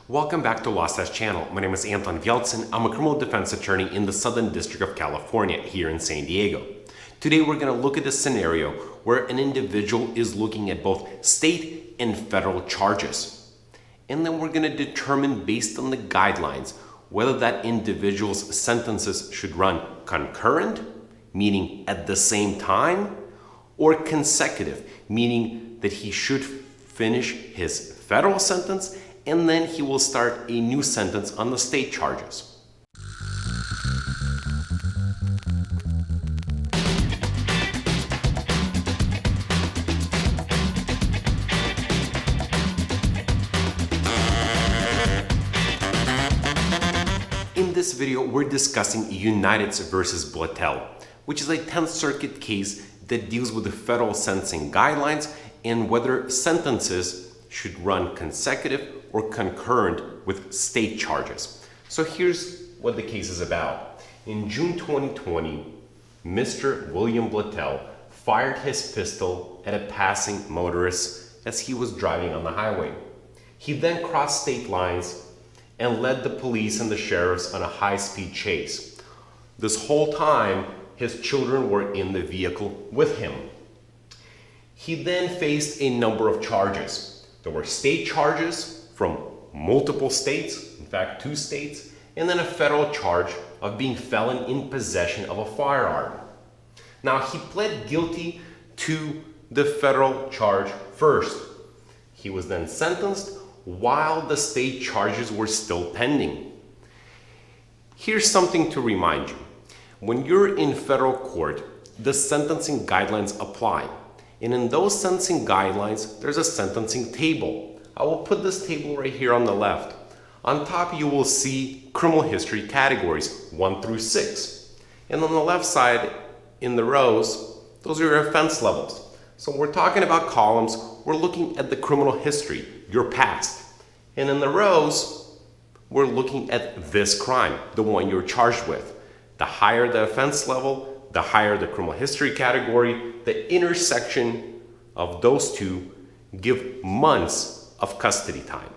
Welcome back to U.S.S.G channel. My name is Anton Vieltsin. I'm a criminal defense attorney in the Southern District of California here in San Diego. Today we're going to look at a scenario where an individual is looking at both state and federal charges. And then we're going to determine based on the guidelines whether that individual's sentences should run concurrent, meaning at the same time, or consecutive, meaning that he should finish his federal sentence and then he will start a new sentence on the state charges. In this video, we're discussing United versus Blattell, which is a 10th Circuit case that deals with the federal sentencing guidelines and whether sentences should run consecutive or concurrent with state charges. So here's what the case is about. In June 2020, Mr. William Blattell fired his pistol at a passing motorist as he was driving on the highway. He then crossed state lines and led the police and the sheriffs on a high-speed chase. This whole time, his children were in the vehicle with him. He then faced a number of charges. There were state charges from multiple states, in fact 2 states, and then a federal charge of being felon in possession of a firearm. Now he pled guilty to the federal charge first. He was then sentenced while the state charges were still pending. Here's something to remind you. When you're in federal court, the sentencing guidelines apply. And in those sentencing guidelines, there's a sentencing table. I will put this table right here on the left. On top, you will see criminal history categories 1 through 6. And on the left side, in the rows, those are your offense levels. So we're talking about columns, we're looking at the criminal history, your past. And in the rows, we're looking at this crime, the one you're charged with. The higher the offense level, the higher the criminal history category, the intersection of those two give months of custody time.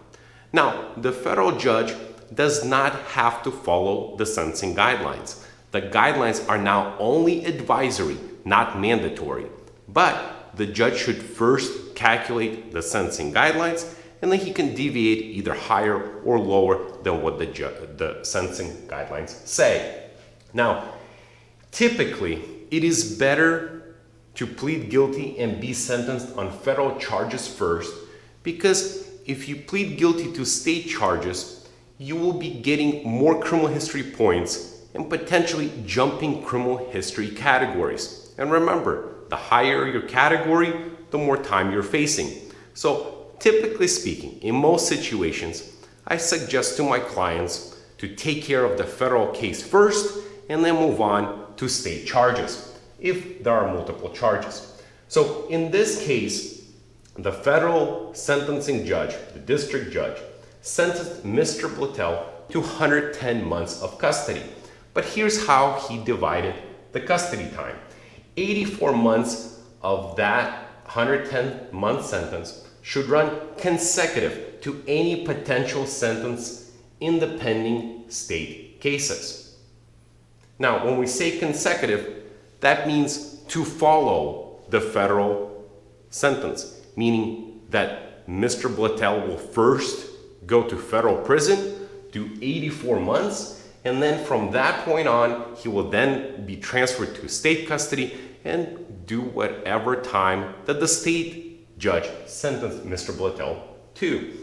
Now, the federal judge does not have to follow the sentencing guidelines. The guidelines are now only advisory, not mandatory. But the judge should first calculate the sentencing guidelines, and then he can deviate either higher or lower than what the sentencing guidelines say. Now, typically, it is better to plead guilty and be sentenced on federal charges first, because if you plead guilty to state charges, you will be getting more criminal history points and potentially jumping criminal history categories. And remember, the higher your category, the more time you're facing. So typically speaking, in most situations, I suggest to my clients to take care of the federal case first and then move on to state charges if there are multiple charges. So in this case, the federal sentencing judge, the district judge, sentenced Mr. Blattell to 110 months of custody. But here's how he divided the custody time. 84 months of that 110-month sentence should run consecutive to any potential sentence in the pending state cases. Now, when we say consecutive, that means to follow the federal sentence, meaning that Mr. Blattell will first go to federal prison, do 84 months, and then from that point on, he will then be transferred to state custody and do whatever time that the state judge sentenced Mr. Blattell to.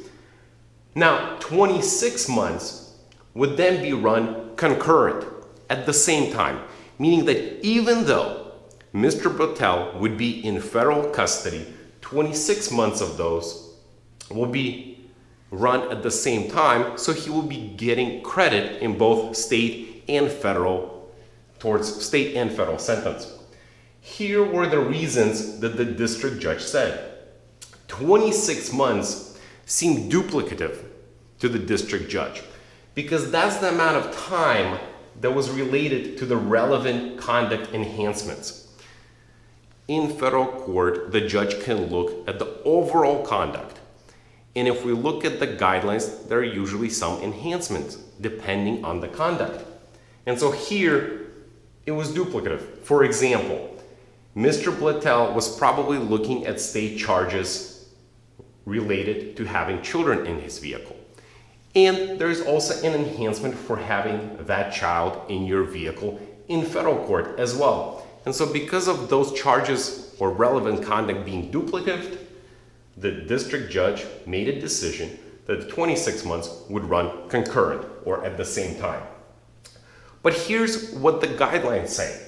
Now, 26 months would then be run concurrent at the same time, meaning that even though Mr. Blattell would be in federal custody, 26 months of those will be run at the same time, so he will be getting credit in both state and federal, towards state and federal sentence. Here were the reasons that the district judge said. 26 months seemed duplicative to the district judge, because that's the amount of time that was related to the relevant conduct enhancements. In federal court, the judge can look at the overall conduct. And if we look at the guidelines, there are usually some enhancements depending on the conduct. And so here, it was duplicative. For example, Mr. Blattel was probably looking at state charges related to having children in his vehicle. And there's also an enhancement for having that child in your vehicle in federal court as well. And so because of those charges or relevant conduct being duplicative, the district judge made a decision that the 26 months would run concurrent or at the same time. But here's what the guidelines say.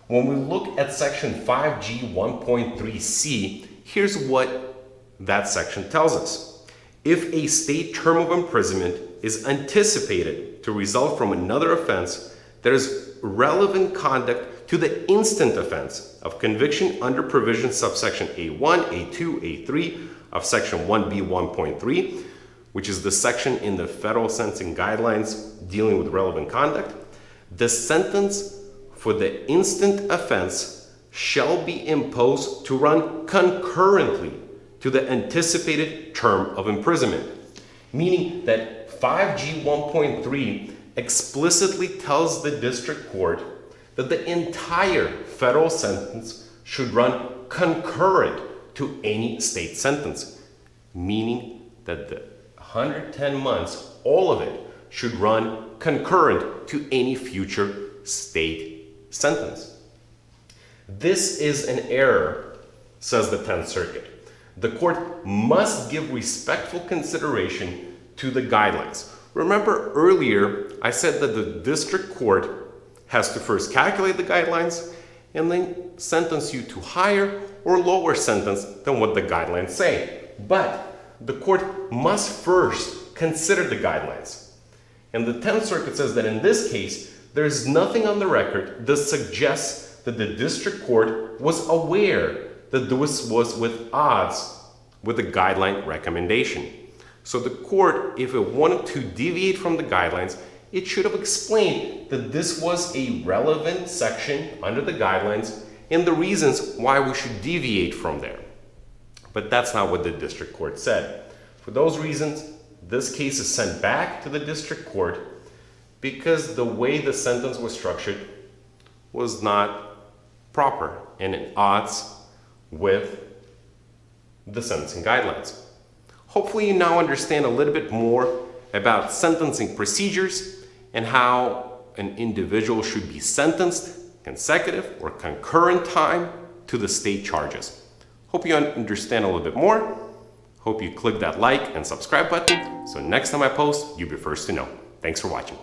When we look at section 5G 1.3c, here's what that section tells us. If a state term of imprisonment is anticipated to result from another offense that is relevant conduct to the instant offense of conviction under provision subsection A1, A2, A3 of section 1B 1.3, which is the section in the federal sentencing guidelines dealing with relevant conduct, the sentence for the instant offense shall be imposed to run concurrently to the anticipated term of imprisonment. Meaning that 5G 1.3 explicitly tells the district court that the entire federal sentence should run concurrent to any state sentence. Meaning that the 110 months, all of it, should run concurrent to any future state sentence. This is an error, says the 10th Circuit. The court must give respectful consideration to the guidelines. Remember earlier, I said that the district court has to first calculate the guidelines and then sentence you to higher or lower sentence than what the guidelines say. But the court must first consider the guidelines. And the 10th Circuit says that in this case, there's nothing on the record that suggests that the district court was aware that this was with odds with the guideline recommendation. So the court, if it wanted to deviate from the guidelines, it should have explained that this was a relevant section under the guidelines and the reasons why we should deviate from there. But that's not what the district court said. For those reasons, this case is sent back to the district court because the way the sentence was structured was not proper and at odds with the sentencing guidelines. Hopefully you now understand a little bit more about sentencing procedures and how an individual should be sentenced consecutive or concurrent time to the state charges. Hope you understand a little bit more. Hope you click that like and subscribe button so next time I post, you'll be first to know. Thanks for watching.